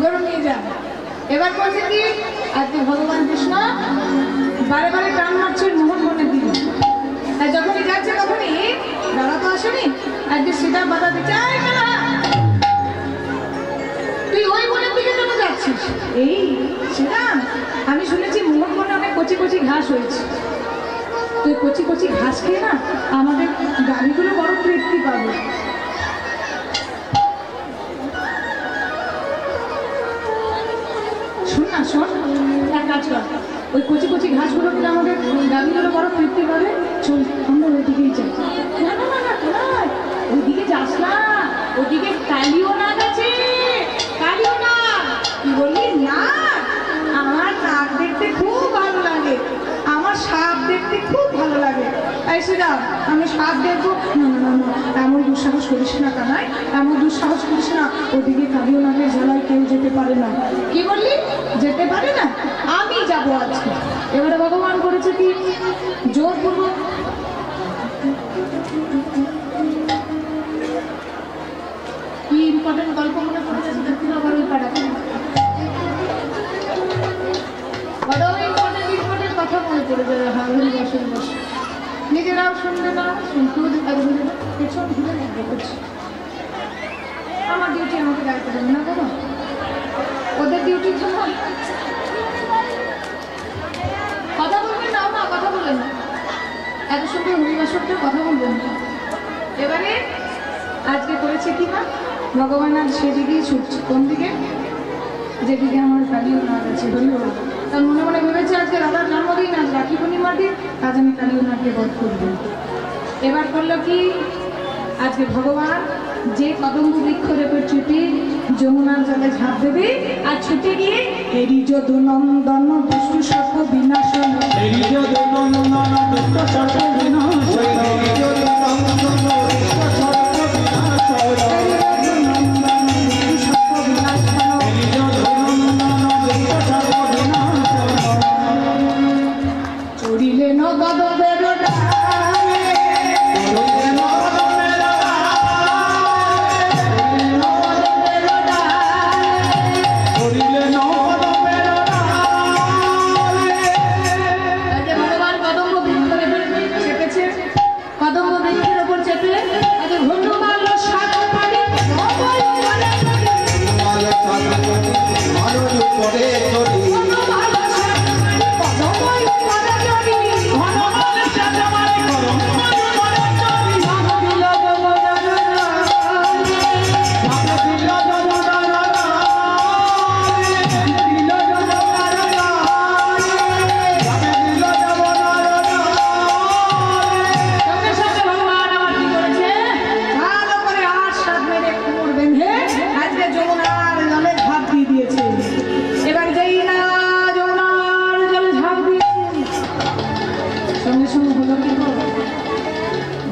গরু নিয়ে যান। এবার বলছে কি আজকে ভগবান কৃষ্ণ বারে বারে টান মারছে মোহন মনে দিল। আর যখনই যাচ্ছে তখনই দাদা তো আসেনি, আজকে সীতা বাধা দিচ্ছে, তুই ওই বনের দিকে কেন যাচ্ছিস? এই সীতা, আমি শুনেছি মোহন মনে অনেক কচি কচি ঘাস হয়েছে, তুই কচি কচি ঘাস খেয়ে না আমাদের গাড়িগুলো বড় তৃপ্তি পাবে। শোন না, শোন, এক কাজ কর, ওই কচি কচি ঘাসগুলো কিন্তু আমাদের গাড়িগুলো বড় তৃপ্তি পাবে, চল আমরা ওইদিকেই যাই। না না না না, তোরাই ওইদিকে যাস না, ওইদিকে কালিও নাগ আছে, কালিও নাগ। কি বললি? না, আমার নাক দেখতে খুব ভালো লাগে, আমার সাপ দেখতে খুব ভালো লাগে। এই শ্রীরাম, আমি সাপ দেখবো? না না না না, এমন দুঃসাহস করিস না কানাই, এমন দুঃসাহস করিস না, ওদিকে কালিও নাগের জ্বালায় কেউ যেতে পারে না। কি বললি? যেতে পারে না? আমি যাবো আজকে। এবারে ভগবান করেছে কি, জোরপূর্বক কি ইম্পর্টেন্ট গল্প মনে পড়েছে, দেখুন আবার ওই পাড়াতে বড় ইম্পর্টেন্ট কথা মনে পড়ে যাবে। হাওড়ি বসে বসে নিজেরাও শুনবে না, শুনতেও দেবে না, পেছন ঘুরে দেখছি। আমার ডিউটি আমাকে দায়িত্ব দেবে না, বলো ওদের ডিউটি তো নয়। কথা বলবেন না, মা কথা বলবেন না, এত সুন্দর হরিবাসরটা কথা বলবেন না। এবারে আজকে করেছে কি না, ভগবান আজ সেদিকেই ছুটছে। কোন দিকে? যেদিকে আমার কালিও নাগ আছে। হরিবল। তার মনে মনে ভেবেছে আজকে দাদার জন্মদিন, আজ রাখি পূর্ণিমার দিন, আজ আমি কালিও নাগকে বধ করব। এবার করলো কি, আজকে ভগবান যে কদম্ব বৃক্ষের উপর ছুটে যমুনার জলে ঝাঁপ দেবে, আর ছুটে গিয়ে হেরি যদু নন্দন দুষ্টু সর্প বিনাশন, হেরি যদু নন্দন দুষ্ট সর্প বিনাশন, হেরি যদু নন্দন দুষ্ট সর্প বিনাশন, হেরি যদু নন্দন দুষ্ট সর্প বিনাশন, হেরি যদু নন্দন দুষ্ট সর্প বিনাশন, চড়িলেন গদবের ডালে, চড়িলেন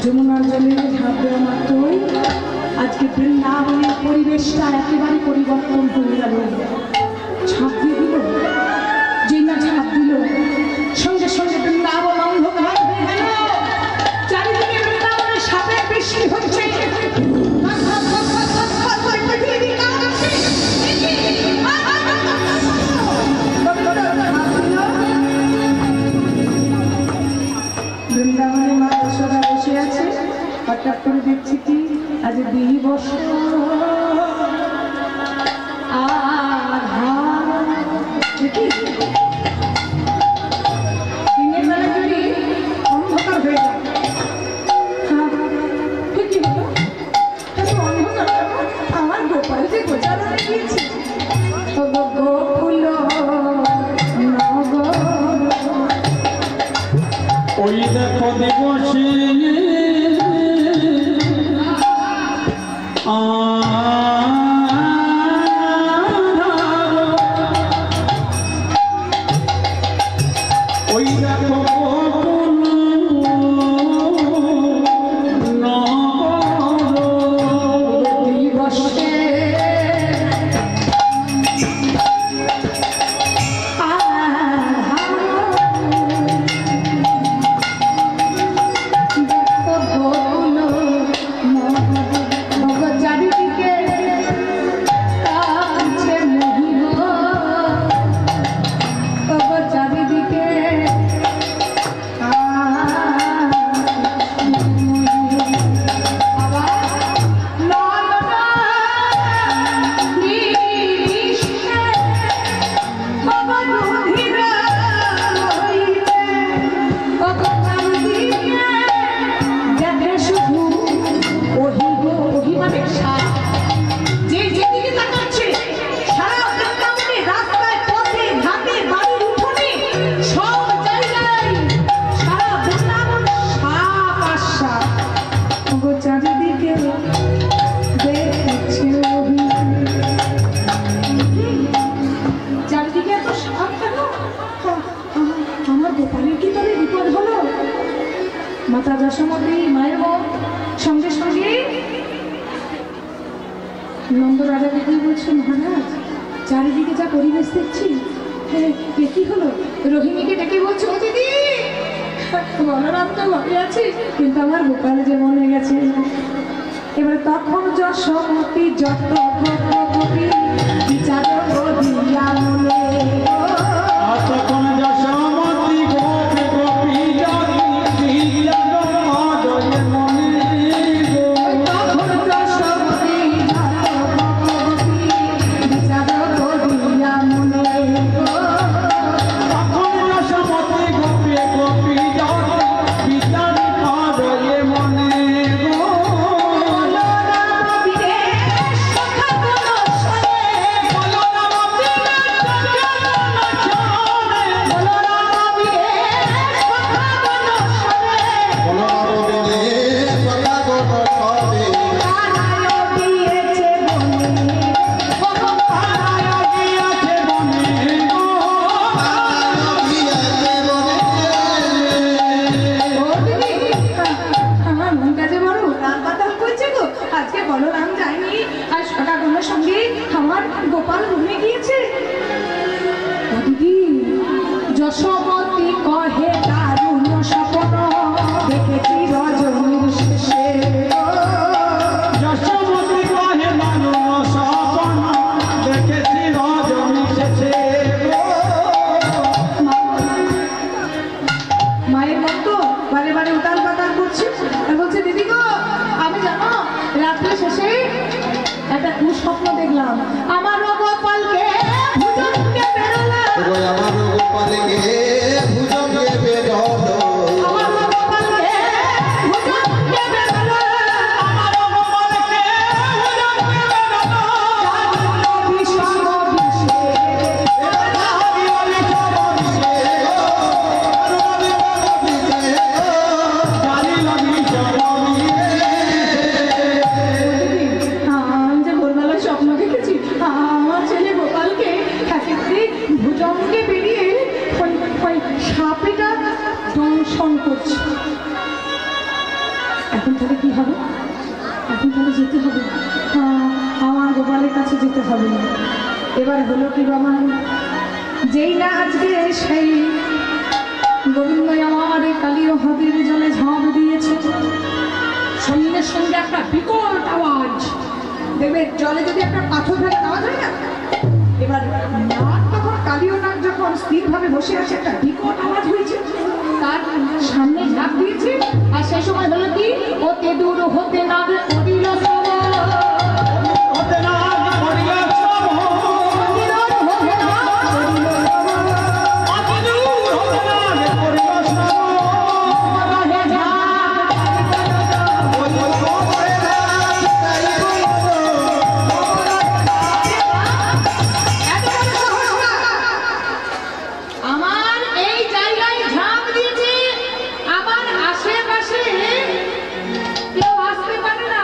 যমুনার জলে ঝাঁপ দেওয়া মাত্রই আজকে বৃন্দাবনের পরিবেশটা একেবারে পরিবর্তন হয়ে গেল। ঝাঁপ দিয়ে দিল, যেই না ঝাঁপ দিল সঙ্গে সঙ্গে বৃন্দাবন অন্ধকার হয়ে গেল। চারিদিকে বৃন্দাবনের সাপের বৃষ্টি হচ্ছে। বৃন্দাবনে মা যশোদা বসে আছে, হঠাৎ করে দেখছি কি আজ দিবস, আর নন্দ রাজা দেখে বলছে, মহারাজ চারিদিকে যা পরিবেশ দেখছি, এ কি হলো? রোহিণীকে ডেকে বলছে, ও দিদি, বলরাম তো ঘরে আছে, কিন্তু আমার গোপাল যে মনে গেছে। এবার তখন যশোমতি যত গোপী বিচার দিয়া মনে, তখন যশোমতি গোপী যশোমতি কহে দারুণ স্বপ্ন দেখেছি রজনীর শেষে, যশোমতি কহে দারুণ স্বপ্ন দেখেছি রজনীর শেষে। মায়ের মত বারে বারে উতাল পাতাল করছে আর বলছে, দিদি গো, আমি জানো রাত্রে শেষে একটা স্বপ্ন দেখলাম, আমার গোপালকে ভুজঙ্গে বেরোলো, আমার গোপালকে ভুজঙ্গে বেরোলো, আমার গোপালকে ভুজঙ্গে বেরোলো, আমার গোপালকে ভুজঙ্গে বেরোলো, ভীষণ অভিষেক, আমি যে ভোরবেলায় স্বপ্ন দেখেছি, আমার ছেলে গোপালকে একেবারে ভুজঙ্গে বেরিয়ে ওই সাপেটা দংশন করছে। এখন তাহলে কি হবে? এখন তাহলে যেতে হবে, আমার গোপালের কাছে যেতে হবে। এবার হলো কি বাবা, যেই না আজকে সেই গোবিন্দ আমার কালীয় হাতের জলে ঝাঁপ দিয়েছে, সঙ্গে সঙ্গে একটা বিকট আওয়াজ, দেখবে জলে যদি একটা পাথর ফেলে আওয়াজ হয় না, এবার নাগ তখন কালীয় নাগ যখন স্থিরভাবে বসে আছে, একটা বিকট আওয়াজ হয়েছে, তার সামনে ঝাঁপ দিয়েছে। আর সেই সময় হলো কি, ওতে দূর হতে নাগ করিল সব, হতে না করিল সব, করিল হতে নাগ করিল সব, অতি দূর হতে না করিল সব, রহে ঝাঁপ, আমার এই জায়গায় ঝাঁপ দিয়েছে, আমার আশেপাশে কেউ আসতে পারে না,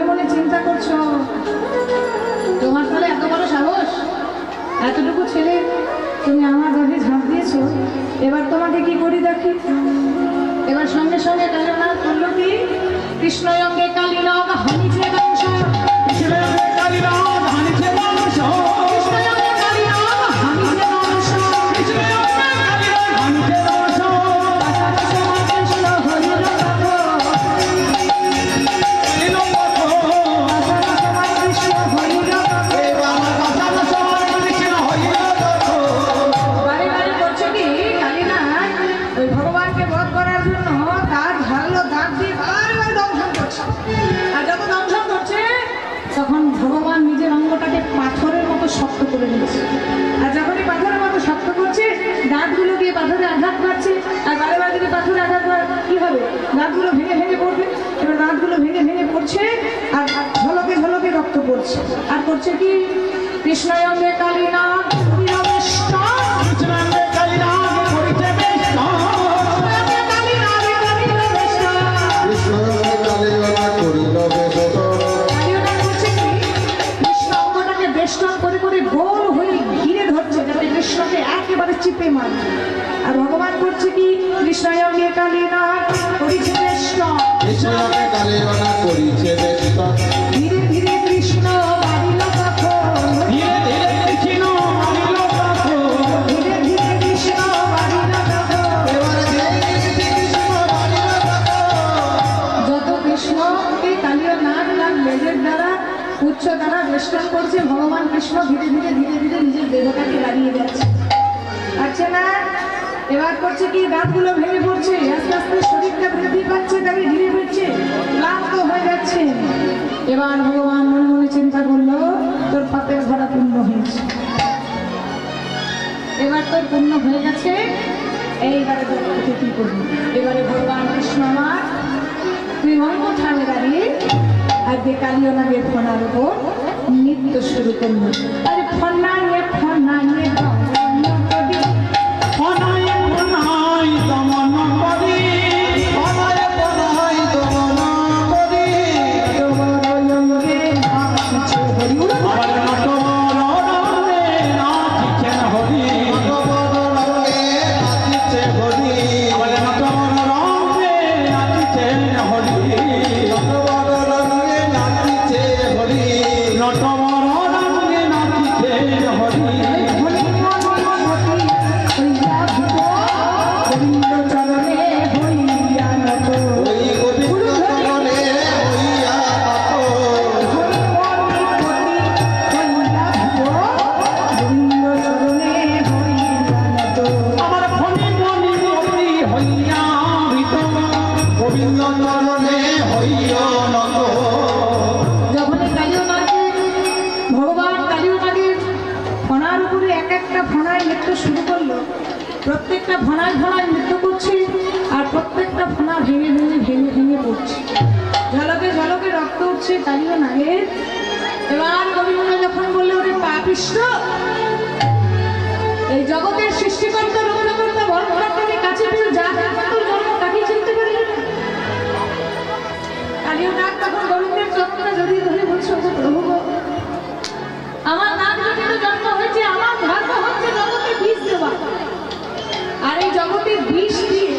মনে মনে চিন্তা করছো তোমার তাহলে এত বড় সাহস, এতটুকু ছেলে তুমি আমার গাড়ি ঝাঁপ দিয়েছো, এবার তোমাকে কি করি দেখি। এবার সঙ্গে সঙ্গে কালীনাথ করলো কি, কৃষ্ণ অঙ্গে কালীনাথ হানিছে বংশ, কৃষ্ণ কালীনাথ হানিছে বংশ, কৃষ্ণ অঙ্গে কালীনাথ হানিছে বংশ, কৃষ্ণ কালীনাথ হানিছে বংশ, কৃষ্ণ হরির কথা, কৃষ্ণ হরির কথা। বারে বারে করছে কি কালীনাথ ওই ভগবানকে বধ করার জন্য দাঁত ঝাড়লো, দাঁত দিয়ে বারবার দংশন করছে। আর যখন দংশন করছে তখন ভগবান নিজের অঙ্গটাকে পাথরের মতো শক্ত করে নিয়েছে। আর যখনই পাথরের মতো শক্ত করছে দাঁতগুলো দিয়ে পাথরে আঘাত পাচ্ছে, আর বারে বারে যদি পাথরে আঘাত পায় কি হবে, দাঁতগুলো ভেঙে ভেঙে পড়বে। এবার দাঁতগুলো ভেঙে ভেঙে পড়ছে আর ঝলকে ঝলকে রক্ত পড়ছে। আর করছে কি, কৃষ্ণ অঙ্গে কালীনাথ কৃষ্ণ কালীনাথ করিতে বেষ্ট, একেবারে চিপে মার। আর ভগবান করছে কি, কৃষ্ণ অঙ্গে কালীনাথ করিছে বেষ্ট, ধীরে ধীরে কৃষ্ণ বাড়িল তখন, ধীরে ধীরে কৃষ্ণ বাড়িল তখন, ধীরে ধীরে কৃষ্ণ বাড়িল তখন। যত কৃষ্ণকে কালীনাথ তার লেজের দ্বারা উচ্চ দ্বারা বেষ্টন করছে, ভগবান কৃষ্ণ ধীরে ধীরে ধীরে ধীরে নিজের দেহটাকে দাঁড়িয়ে যাচ্ছে। আচ্ছা না, এবার করছে কি, দাঁতগুলো ভেঙে পড়ছে, আস্তে আস্তে শরীরটা বৃদ্ধি পাচ্ছে, তাকে ধীরে ফিরছে, ক্লান্ত হয়ে যাচ্ছে। এবার ভগবান মনে মনে চিন্তা করলো, তোর পাপের ভরা পূর্ণ হয়েছে, এবার তোর পূর্ণ হয়ে গেছে, এইবারে তোর কাছে কি করবি। এবারে ভগবান কৃষ্ণ আমার তুই অন্য ঠানে দাঁড়িয়ে আজকে কালীনাথের ফোনার উপর নৃত্য শুরু করলো। আরে ফনাইয়ে ফনাইয়ে ফনায় ফনায় দমন করি, ফনায় ফনায় দমন করি, আমার নটবর রঙে নাচিছেন হরি, আমার নটবর রঙে নাচিছেন হরি, নটবর রঙে নাচিছেন হরি, প্রত্যেকটা ফনায় ফনায় নৃত্য করছে, আর প্রত্যেকটা ফনা ভেঙে ভেঙে ভেঙে ভেঙে পড়ছে, ঝলকে ঝলকে রক্ত উঠছে কালীনাথের। এবার কবিগুলো যখন বললো, ওরে পাপিষ্ঠ, এই জগতের সৃষ্টিকর্তা রক্ষকর্তা বরকর্তাকে কাছে পেয়ে যা তোর জন্ম তাকে চিনতে পারি। কালীনাথ তখন গোবিন্দের চরণে জড়িয়ে ধরে বলছে, প্রভু আমার নাম জড়িত জন্ম হয়েছে, আমার ধর্ম হচ্ছে জগতে বিষ দেওয়া, আর এই জগতে বিষ দিয়ে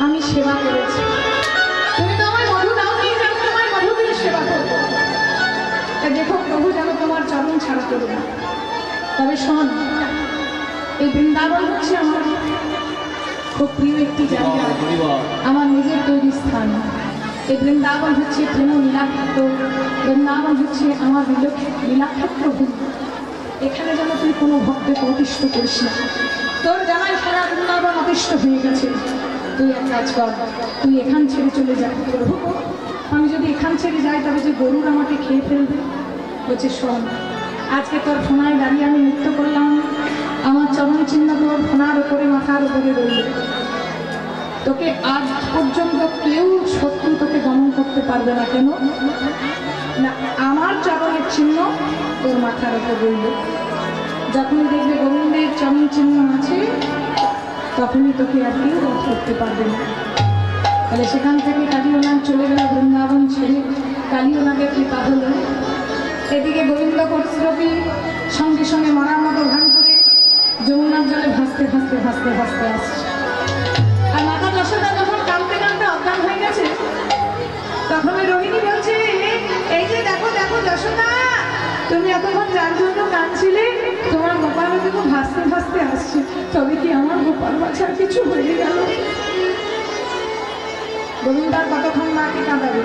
আমি সেবা করেছি। তুমি তো আমায় মধু দাও নি, যেন তোমায় মধু দিয়ে সেবা করবো। দেখো প্রভু যেন তোমার চরণ ছাড়া করো না। তবে শোন, এই বৃন্দাবন হচ্ছে আমার খুব প্রিয় একটি জায়গা, আমার নিজের তৈরি স্থান। এই বৃন্দাবন হচ্ছে প্রেম লীলাক্ষেত্র, বৃন্দাবন হচ্ছে আমার লীলাক্ষেত্র। এখানে যেন তুই কোনো ভক্তকে অতিষ্ঠ করিস না। তোর জানাই সারা বৃন্দাবন অতিষ্ঠ হয়ে গেছে, তুই এক কাজ কর, তুই এখান ছেড়ে চলে যা। প্রভু আমি যদি এখান ছেড়ে যাই তবে যে গরুর আমাকে খেয়ে ফেলবে। বলছে শোন, আজকে তোর ফোনায় দাঁড়িয়ে আমি নৃত্য করলাম, আমার চরণ চিহ্ন তোর ফোনার উপরে মাথার উপরে রইল, তোকে আজ পর্যন্ত কেউ শত্রু তোকে দমন করতে পারবে না। কেন না, আমার চরণের চিহ্ন তোর মাথার উপর রইল। যখনই দেখবে গোবিন্দের চরণ চিহ্ন আছে তখনই তোকে আর কেউ রোধ করতে পারবে না। তাহলে সেখান থেকে কালীনাথ চলে গেল বৃন্দাবন ছেড়ে। কালী ওনাকে কৃপা হলো। এদিকে গোবিন্দ করশ্রবী সঙ্গে সঙ্গে মরার মতো ভান করে যমুনার জলে ভাসতে ভাসতে ভাসতে ভাসতে আসছে। আর মাতা যশোদা যখন কাঁদতে কাঁদতে অজ্ঞান হয়ে গেছে, তখন ওই রোহিণী বলছে, এই যে দেখো দেখো যশোদা, তুমি এতক্ষণ যার জন্য কাঁদছিলে, তোমার গোপাল দেখো ভাসতে ভাসতে আসছে, তবে কি আমার গোপাল বাছার কিছু হয়ে গেল? গোবিন্দ আর কতক্ষণ মাকে কাঁদাবে?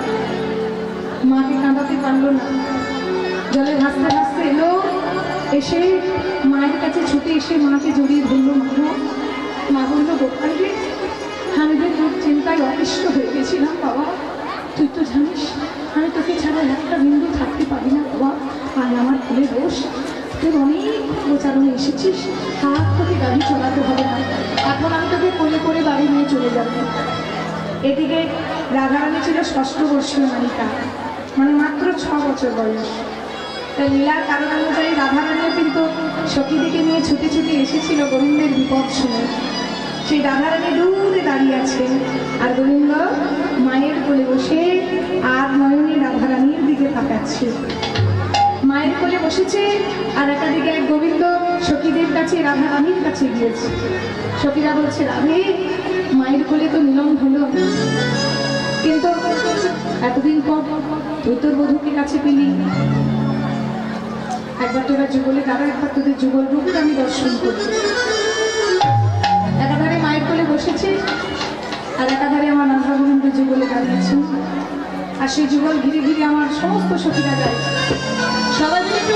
মাকে কাঁদাতে পারলো না। জলে ভাসতে ভাসতে এলো, এসে মায়ের কাছে ছুটে এসে মাকে জড়িয়ে ধরলো। মা বললো, গোপাল রে, আমি তো তোর চিন্তায় অতিষ্ঠ হয়ে গেছিলাম বাবা। তুই তো জানিস আমি তোকে ছাড়া একটা বিন্দু থাকতে পারি না বাবা। আর আমার ফুলে দোষ, তোর অনেক প্রচারণে এসেছিস, আর তোকে গাড়ি চলাতে হবে না। এখন আমি তোকে কোলে করে বাড়ি নিয়ে চলে যাব। এদিকে রাধারানী ছিল ষষ্ঠ বর্ষীয় নায়িকা, মানে মাত্র 6 বছর বয়স। তাই লীলার কারণ অনুযায়ী রাধারানীও কিন্তু সখীদিকে নিয়ে ছুটে ছুটে এসেছিল গোবিন্দের বিপদ শুনে। সেই রাধারানী দূরে দাঁড়িয়ে আছে, আর গোবিন্দ মায়ের কোলে বসে আর নয়নী রাধারানীর দিকে তাকাচ্ছে। মায়ের কোলে বসেছে, আর একাদিকে এক গোবিন্দ সখীদের কাছে রাধারানীর কাছে গিয়েছে। সখীরা বলছে, রাধে, মায়ের কোলে তো মিলন হলো, কিন্তু এতদিন পর তুই তোর বধূকে কাছে পেলি, একবার তোরা যুগলে দাঁড়া, একবার তোদের যুগল রূপটা আমি দর্শন করছি। একাধারে মায়ের কোলে বসেছে, আর একাধারে আমার রাধা গোবিন্দ যুগলে দাঁড়িয়েছে, আর সেই যুগল ঘিরে ঘিরে আমার সমস্ত সখীরা যায়। সবাই মিলে একটু